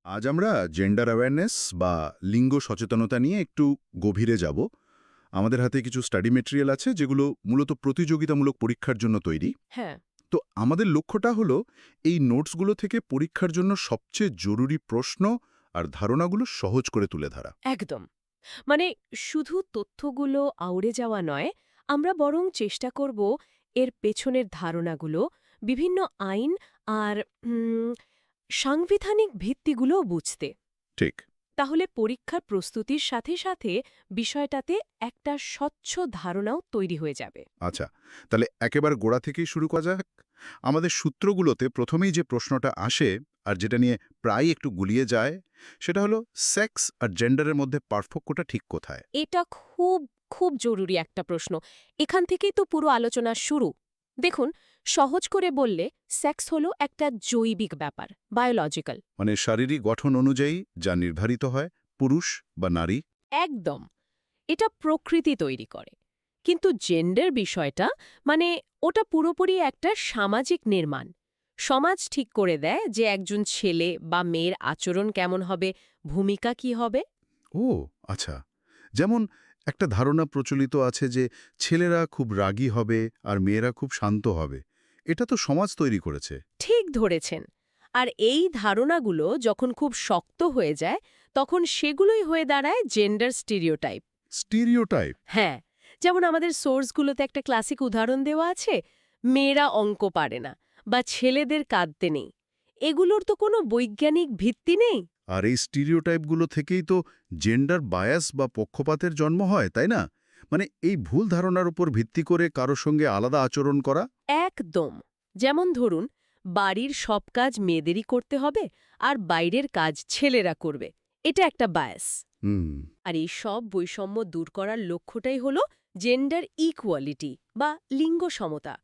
আজ আমরা gender awareness বা লিঙ্গ সচেতনতা নিয়ে একটু গভীরে যাব। আমাদের হাতে কিছু স্টাডি মেটেরিয়াল আছে যেগুলো মূলত প্রতিযোগিতামূলক পরীক্ষার জন্য তৈরি। হ্যাঁ, তো আমাদের লক্ষ্যটা হলো এই নোটসগুলো থেকে পরীক্ষার জন্য সবচেয়ে জরুরি প্রশ্ন আর ধারণাগুলো সহজ করে তুলে ধরা। একদম। মানে শুধু তথ্যগুলো আউড়ে যাওয়া নয়, আমরা বরং চেষ্টা করব এর পেছনের ধারণাগুলো, বিভিন্ন আইন আর সাংবিধানিক ভিত্তিগুলোও বুঝতে। ঠিক। তাহলে পরীক্ষার প্রস্তুতির সাথে সাথে বিষয়টাতে একটা স্বচ্ছ ধারণাও তৈরি হয়ে যাবে। আচ্ছা, তাহলে একেবারে গোড়া থেকেই শুরু করা যাক। আমাদের সূত্রগুলোতে প্রথমেই যে প্রশ্নটা আসে আর যেটা নিয়ে প্রায় একটু গুলিয়ে যায়, সেটা হলো সেক্স আর জেন্ডারের মধ্যে পার্থক্যটা ঠিক কোথায়? এটা খুব খুব জরুরি একটা প্রশ্ন। এখান থেকেই তো পুরো আলোচনা শুরু। দেখুন, সহজ করে বললে সেক্স হলো একটা জৈবিক ব্যাপার, বায়োলজিক্যাল। মানে শারীরিক গঠন অনুযায়ী যা নির্ধারিত হয়, পুরুষ বা নারী। একদম। এটা প্রকৃতি তৈরি করে। কিন্তু জেন্ডার বিষয়টা, মানে ওটা পুরোপুরি একটা সামাজিক নির্মাণ। সমাজ ঠিক করে দেয় যে একজন ছেলে বা মেয়ের আচরণ কেমন হবে, ভূমিকা কি হবে। ও আচ্ছা, যেমন একটা ধারণা প্রচলিত আছে যে ছেলেরা খুব রাগী হবে আর মেয়েরা খুব শান্ত হবে। এটা তো সমাজ তৈরি করেছে। ঠিক ধরেছেন। আর এই ধারণাগুলো যখন খুব শক্ত হয়ে যায়, তখন সেগুলোই হয়ে দাঁড়ায় জেন্ডার স্টিরিওটাইপ। স্টিরিওটাইপ। হ্যাঁ, যেমন আমাদের সোর্সগুলোতে একটা ক্লাসিক উদাহরণ দেওয়া আছে, মেয়েরা অঙ্ক পারে না বা ছেলেদের কাঁদতে নেই। এগুলোর তো কোনো বৈজ্ঞানিক ভিত্তি নেই। আর এই স্টিরিওটাইপগুলো থেকেই তো জেন্ডার বায়াস বা পক্ষপাতের জন্ম হয়, তাই না? মানে এই ভুল ধারণার উপর ভিত্তি করে কারো সঙ্গে আলাদা আচরণ করা। একদম। যেমন ধরুন, বাড়ির সব কাজ মেয়েদেরই করতে হবে আর বাইরের কাজ ছেলেরা করবে। এটা একটা বায়াস। হুম। আর এই সব বৈষম্য দূর করার লক্ষ্যটাই হলো জেন্ডার ইকুয়ালিটি বা লিঙ্গ সমতা।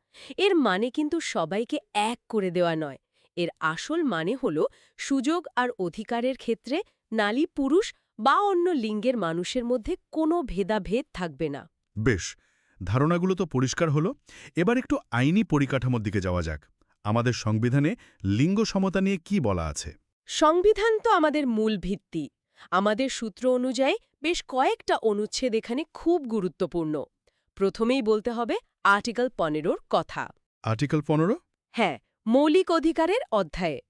এর মানে কিন্তু সবাইকে এক করে দেওয়া নয়। এর আসল মানে হলো সুযোগ আর অধিকারের ক্ষেত্রে নারী পুরুষ বা অন্য লিঙ্গের মানুষের মধ্যে কোনো ভেদাভেদ থাকবে না। বেশ, ধারণাগুলো তো পরিষ্কার হলো। এবার একটু আইনি পরিকাঠামোর দিকে যাওয়া যাক। আমাদের সংবিধানে লিঙ্গ সমতা নিয়ে কি বলা আছে? সংবিধান তো আমাদের মূল ভিত্তি। আমাদের সূত্র অনুযায়ী বেশ কয়েকটা অনুচ্ছেদ এখানে খুব গুরুত্বপূর্ণ। প্রথমেই বলতে হবে আর্টিকেল 15 কথা। আর্টিকেল 15? হ্যাঁ, মৌলিক অধিকারের অধ্যায়ে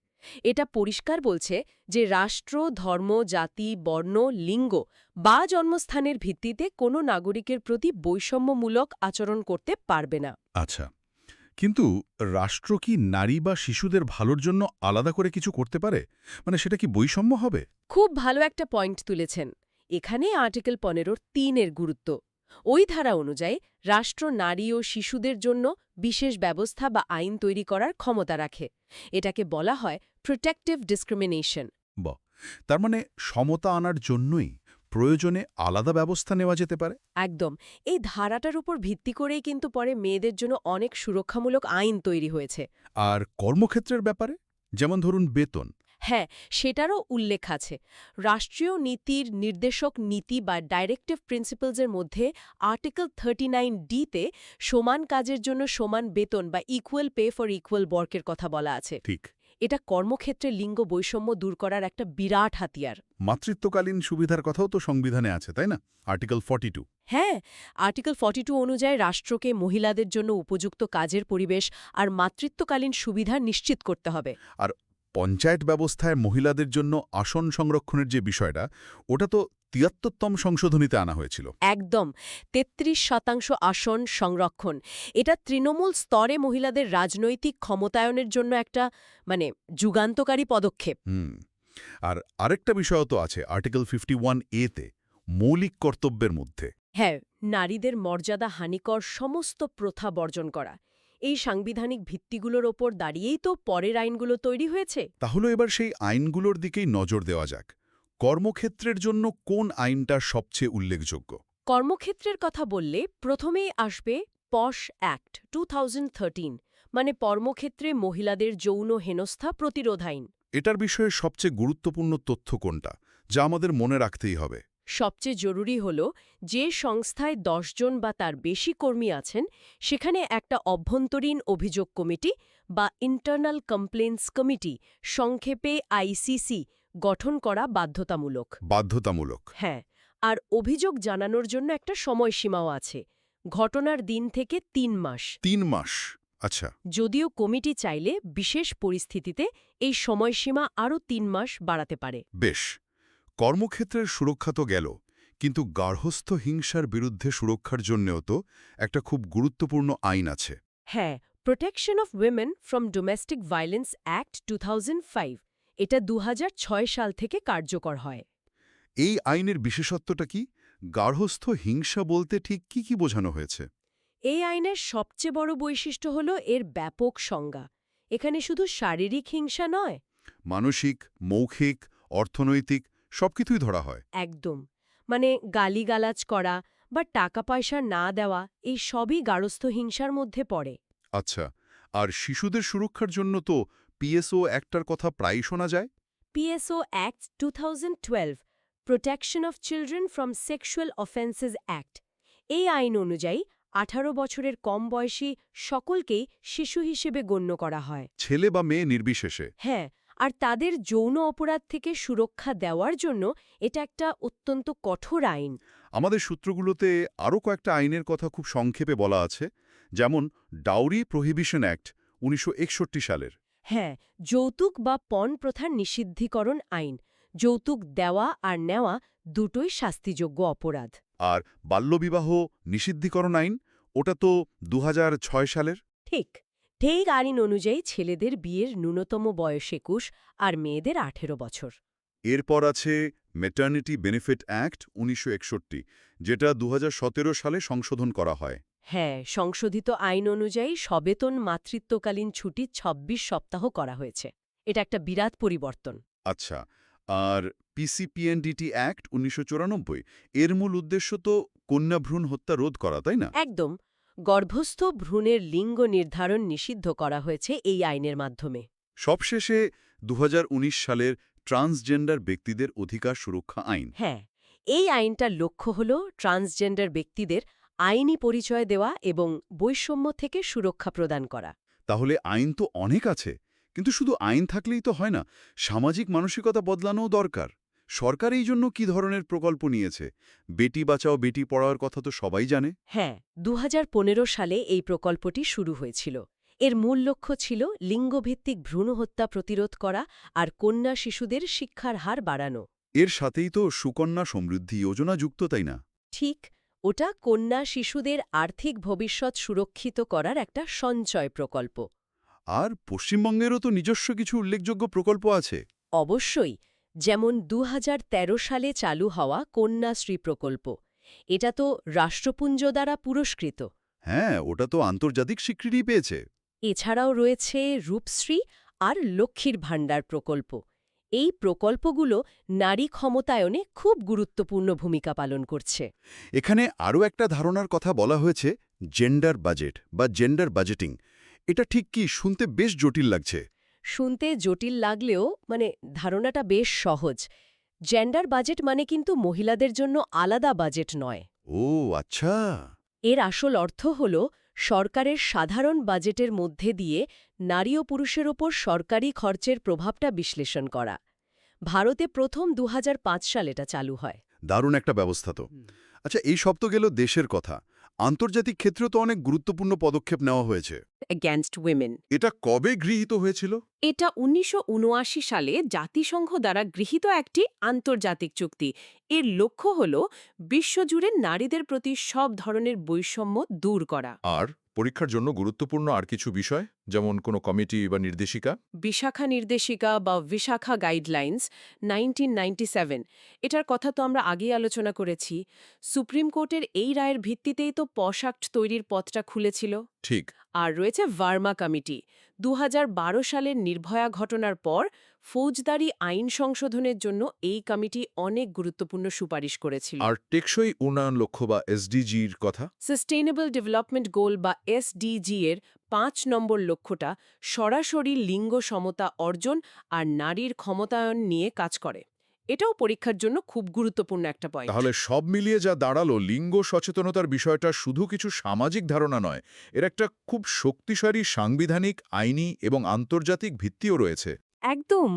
এটা পরিষ্কার বলছে যে রাষ্ট্র, ধর্ম, জাতি, বর্ণ, লিঙ্গ বা জন্মস্থানের ভিত্তিতে কোনো নাগরিকের প্রতি বৈষম্যমূলক আচরণ করতে পারবে না। আচ্ছা, কিন্তু রাষ্ট্র কি নারী বা শিশুদের ভালোর জন্য আলাদা করে কিছু করতে পারে? মানে সেটা কি বৈষম্য হবে? খুব ভালো একটা পয়েন্ট তুলেছেন। এখানে আর্টিকেল 15 3-এর গুরুত্ব। ওই ধারা অনুযায়ী রাষ্ট্র নারী ও শিশুদের জন্য বিশেষ ব্যবস্থা বা আইন তৈরি করার ক্ষমতা রাখে। এটাকে বলা হয় প্রোটেক্টিভ ডিসক্রিমিনেশন। বাহ! তার মানে সমতা আনার জন্যই প্রয়োজনে আলাদা ব্যবস্থা নেওয়া যেতে পারে? একদম। এই ধারাটার উপর ভিত্তি করেই কিন্তু পরে মেয়েদের জন্য অনেক সুরক্ষামূলক আইন তৈরি হয়েছে। আর কর্মক্ষেত্রের ব্যাপারে? যেমন ধরুন বেতন। হ্যাঁ, সেটারও উল্লেখ আছে। রাষ্ট্রীয় নীতির নির্দেশক নীতি বা ডাইরেক্টিভ প্রিন্সিপালসের মধ্যে আর্টিকেল 39D-তে সমান কাজের জন্য সমান বেতন বা ইকুয়াল পে ফর ইকুয়াল ওয়ার্কের কথা বলা আছে। ঠিক। এটা কর্মক্ষেত্রে লিঙ্গ বৈষম্য দূর করার একটা বিরাট হাতিয়ার। মাতৃত্বকালীন সুবিধার কথাও তো সংবিধানে আছে, তাই না? আর্টিকেল 42। হ্যাঁ, আর্টিকেল 42 অনুযায়ী রাষ্ট্রকে মহিলাদের জন্য উপযুক্ত কাজের পরিবেশ আর মাতৃত্বকালীন সুবিধা নিশ্চিত করতে হবে। আর পঞ্চায়েত ব্যবস্থায় মহিলাদের জন্য আসন সংরক্ষণের যে বিষয়টা, ওটা তো ৭৩তম সংশোধনীতে আনা হয়েছিল। একদম। ৩৩% আসন সংরক্ষণ। এটা তৃণমূল স্তরে মহিলাদের রাজনৈতিক ক্ষমতায়নের জন্য একটা যুগান্তকারী পদক্ষেপ। আর আরেকটা বিষয়ও তো আছে আর্টিকেল 51A-তে, মৌলিক কর্তব্যের মধ্যে। হ্যাঁ, নারীদের মর্যাদা হানিকর সমস্ত প্রথা বর্জন করা। এই সাংবিধানিক ভিত্তিগুলোর ওপর দাঁড়িয়েই তো পরের আইনগুলো তৈরি হয়েছে। তাহলে এবার সেই আইনগুলোর দিকেই নজর দেওয়া যাক। কর্মক্ষেত্রের জন্য কোন আইনটা সবচেয়ে উল্লেখযোগ্য? কর্মক্ষেত্রের কথা বললে প্রথমেই আসবে পশ অ্যাক্ট 2013, মানে কর্মক্ষেত্রে মহিলাদের যৌন হেনস্থা প্রতিরোধ আইন। এটার বিষয়ে সবচেয়ে গুরুত্বপূর্ণ তথ্য কোনটা, যা আমাদের মনে রাখতেই হবে? সবচেয়ে জরুরি হল যে সংস্থায় 10 জন বা তার বেশি কর্মী আছেন, সেখানে একটা অভ্যন্তরীণ অভিযোগ কমিটি বা ইন্টারনাল কমপ্লেন্টস কমিটি, সংক্ষেপে আইসিসি, গঠন করা বাধ্যতামূলক। বাধ্যতামূলক। হ্যাঁ, আর অভিযোগ জানানোর জন্য একটা সময়সীমাও আছে, ঘটনার দিন থেকে ৩ মাস। ৩ মাস। আচ্ছা। যদিও কমিটি চাইলে বিশেষ পরিস্থিতিতে এই সময়সীমা আরও ৩ মাস বাড়াতে পারে। বেশ। কর্মক্ষেত্রের সুরক্ষা তো গেল, কিন্তু গার্হস্থ্য হিংসার বিরুদ্ধে সুরক্ষার জন্যও তো একটা খুব গুরুত্বপূর্ণ আইন আছে। হ্যাঁ, protection of women from domestic violence act 2005, এটা ২০০৬ সাল থেকে কার্যকর হয়। এই আইনের বিশেষত্বটা কি? গার্হস্থ্য হিংসা বলতে ঠিক কি কি বোঝানো হয়েছে? এই আইনের সবচেয়ে বড় বৈশিষ্ট্য হল এর ব্যাপক সংজ্ঞা। এখানে শুধু শারীরিক হিংসা নয়, মানসিক, মৌখিক, অর্থনৈতিক সবকিছুই ধরা হয়। একদম, মানে গালিগালাজ করা বা টাকা পয়সা না দেওয়া, এই সবই গার্হস্থ্য হিংসার মধ্যে পড়ে। আচ্ছা, আর শিশুদের সুরক্ষার জন্য তো পিএসও একটার কথা প্রায়ই শোনা যায়। PSO Act 2012, protection of children from sexual offences act. এই আইন অনুযায়ী 18 বছরের কম বয়সী সকলকেই শিশু হিসেবে গণ্য করা হয়। ছেলে বা মেয়ে নির্বিশেষে। হ্যাঁ, আর তাদের যৌন অপরাধ থেকে সুরক্ষা দেওয়ার জন্য এটা একটা অত্যন্ত কঠোর আইন। আমাদের সূত্রগুলোতে আরও কয়েকটা আইনের কথা খুব সংক্ষেপে বলা আছে, যেমন ডাউরি প্রহিবিশন অ্যাক্ট 1961 সালের। হ্যাঁ, যৌতুক বা পণ প্রথার নিষিদ্ধীকরণ আইন। যৌতুক দেওয়া আর নেওয়া দুটোই শাস্তিযোগ্য অপরাধ। আর বাল্যবিবাহ নিষিদ্ধীকরণ আইন, ওটা তো 2006 সালের। ঠিক ঠিক আইন অনুযায়ী ছেলেদের বিয়ের ন্যূনতম বয়স 21 আর মেয়েদের 18 বছর। এরপর আছে ম্যাটারনিটি বেনিফিট অ্যাক্ট 1961, যেটা 2017 সালে সংশোধন করা হয়। হ্যাঁ, সংশোধিত আইন অনুযায়ী সবেতন মাতৃত্বকালীন ছুটি 26 সপ্তাহ করা হয়েছে। এটা একটা বিরাট পরিবর্তন। আচ্ছা, আর পিসিপিএনডিটি অ্যাক্ট 1994, এর মূল উদ্দেশ্য তো কন্যা ভ্রূণ হত্যা রোধ করা, তাই না? একদম, গর্ভস্থ ভ্রূণের লিঙ্গ নির্ধারণ নিষিদ্ধ করা হয়েছে এই আইনের মাধ্যমে। সবশেষে 2019 সালের ট্রান্সজেন্ডার ব্যক্তিদের অধিকার সুরক্ষা আইন। হ্যাঁ, এই আইনটার লক্ষ্য হল ট্রান্সজেন্ডার ব্যক্তিদের আইনি পরিচয় দেওয়া এবং বৈষম্য থেকে সুরক্ষা প্রদান করা। তাহলে আইন তো অনেক আছে, কিন্তু শুধু আইন থাকলেই তো হয় না, সামাজিক মানসিকতা বদলানোও দরকার। সরকার এই জন্য কী ধরনের প্রকল্প নিয়েছে? বেটি বাঁচাও বেটি পড়াওয়ার কথা তো সবাই জানে। হ্যাঁ, 2015 সালে এই প্রকল্পটি শুরু হয়েছিল। এর মূল লক্ষ্য ছিল লিঙ্গভিত্তিক ভ্রূণ হত্যা প্রতিরোধ করা আর কন্যা শিশুদের শিক্ষার হার বাড়ানো। এর সাথেই তো সুকন্যা সমৃদ্ধি যোজনা যুক্ত, তাই না? ঠিক, ওটা কন্যা শিশুদের আর্থিক ভবিষ্যৎ সুরক্ষিত করার একটা সঞ্চয় প্রকল্প। আর পশ্চিমবঙ্গেরও তো নিজস্ব কিছু উল্লেখযোগ্য প্রকল্প আছে। অবশ্যই, যেমন 2013 সালে চালু হওয়া কন্যাশ্রী প্রকল্প। এটা তো রাষ্ট্রপুঞ্জ দ্বারা পুরস্কৃত। হ্যাঁ, ওটা তো আন্তর্জাতিক স্বীকৃতি পেয়েছে। এছাড়াও রয়েছে রূপশ্রী আর লক্ষ্মীর ভাণ্ডার প্রকল্প। এই প্রকল্পগুলো নারী ক্ষমতায়নে খুব গুরুত্বপূর্ণ ভূমিকা পালন করছে। এখানে আরও একটা ধারণার কথা বলা হয়েছে, জেন্ডার বাজেট বা জেন্ডার বাজেটিং। এটা ঠিক কি? শুনতে বেশ জটিল লাগছে। শুনতে জটিল লাগলেও ধারণাটা বেশ সহজ। জেন্ডার বাজেট মানে কিন্তু মহিলাদের জন্য আলাদা বাজেট নয়। ও আচ্ছা। এর আসল অর্থ হল সরকারের সাধারণ বাজেটের মধ্যে দিয়ে নারী ও পুরুষের ওপর সরকারি খরচের প্রভাবটা বিশ্লেষণ করা। ভারতে প্রথম 2005 সালে এটা চালু হয়। দারুণ একটা ব্যবস্থা তো। আচ্ছা, এই সব তো গেল দেশের কথা। আন্তর্জাতিক ক্ষেত্রেও তো অনেক গুরুত্বপূর্ণ পদক্ষেপ নেওয়া হয়েছে। Against women. এটা কবে গৃহীত হয়েছিল? এটা 1979 সালে জাতিসংঘ দ্বারা গৃহীত একটি আন্তর্জাতিক চুক্তি। এর লক্ষ্য হল বিশ্বজুড়ে নারীদের প্রতি সব ধরনের বৈষম্য দূর করা। আর পরীক্ষার জন্য গুরুত্বপূর্ণ আর কিছু বিষয়, যেমন কোনো কমিটি বা নির্দেশিকা? বিশাখা নির্দেশিকা বা বিশাখা গাইডলাইন্স 1997, এটার কথা তো আমরা আগেই আলোচনা করেছি। সুপ্রিম কোর্টের এই রায়ের ভিত্তিতেই তো পশ অ্যাক্ট তৈরির পথটা খুলেছিল। ঠিক। আর রয়েছে ভার্মা কমিটি। 2012 সালের নির্ভয়া ঘটনার পর ফৌজদারি আইন সংশোধনের জন্য এই কমিটি অনেক গুরুত্বপূর্ণ সুপারিশ করেছিল। আর টেকসই উন্নয়ন লক্ষ্য বা এসডিজির কথা? সাস্টেইনেবল ডেভেলপমেন্ট গোল বা এসডিজি এর 5 নম্বর লক্ষ্যটা সরাসরি লিঙ্গ সমতা অর্জন আর নারীর ক্ষমতায়ন নিয়ে কাজ করে। এটাও পরীক্ষার জন্য খুব গুরুত্বপূর্ণ একটা পয়েন্ট। তাহলে সব মিলিয়ে যা দাঁড়ালো, লিঙ্গ সচেতনতার বিষয়টা শুধু কিছু সামাজিক ধারণা নয়, এর একটা খুব শক্তিশালী সাংবিধানিক, আইনি এবং আন্তর্জাতিক ভিত্তিও রয়েছে। একদম।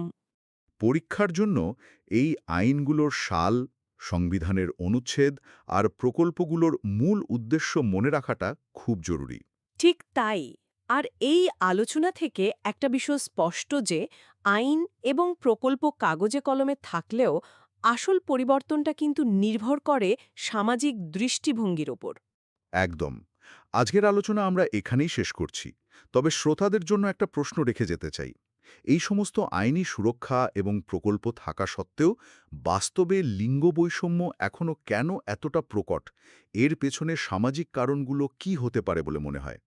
পরীক্ষার জন্য এই আইনগুলোর সাল, সংবিধানের অনুচ্ছেদ আর প্রকল্পগুলোর মূল উদ্দেশ্য মনে রাখাটা খুব জরুরি। ঠিক তাই। আর এই আলোচনা থেকে একটা বিষয় স্পষ্ট যে আইন এবং প্রকল্প কাগজে কলমে থাকলেও আসল পরিবর্তনটা কিন্তু নির্ভর করে সামাজিক দৃষ্টিভঙ্গির ওপর। একদম। আজকের আলোচনা আমরা এখানেই শেষ করছি। তবে শ্রোতাদের জন্য একটা প্রশ্ন রেখে যেতে চাই। এই সমস্ত আইনি সুরক্ষা এবং প্রকল্প থাকা সত্ত্বেও বাস্তবে লিঙ্গ বৈষম্য এখনো কেন এতটা প্রকট? এর পেছনে সামাজিক কারণগুলো কি হতে পারে বলে মনে হয়?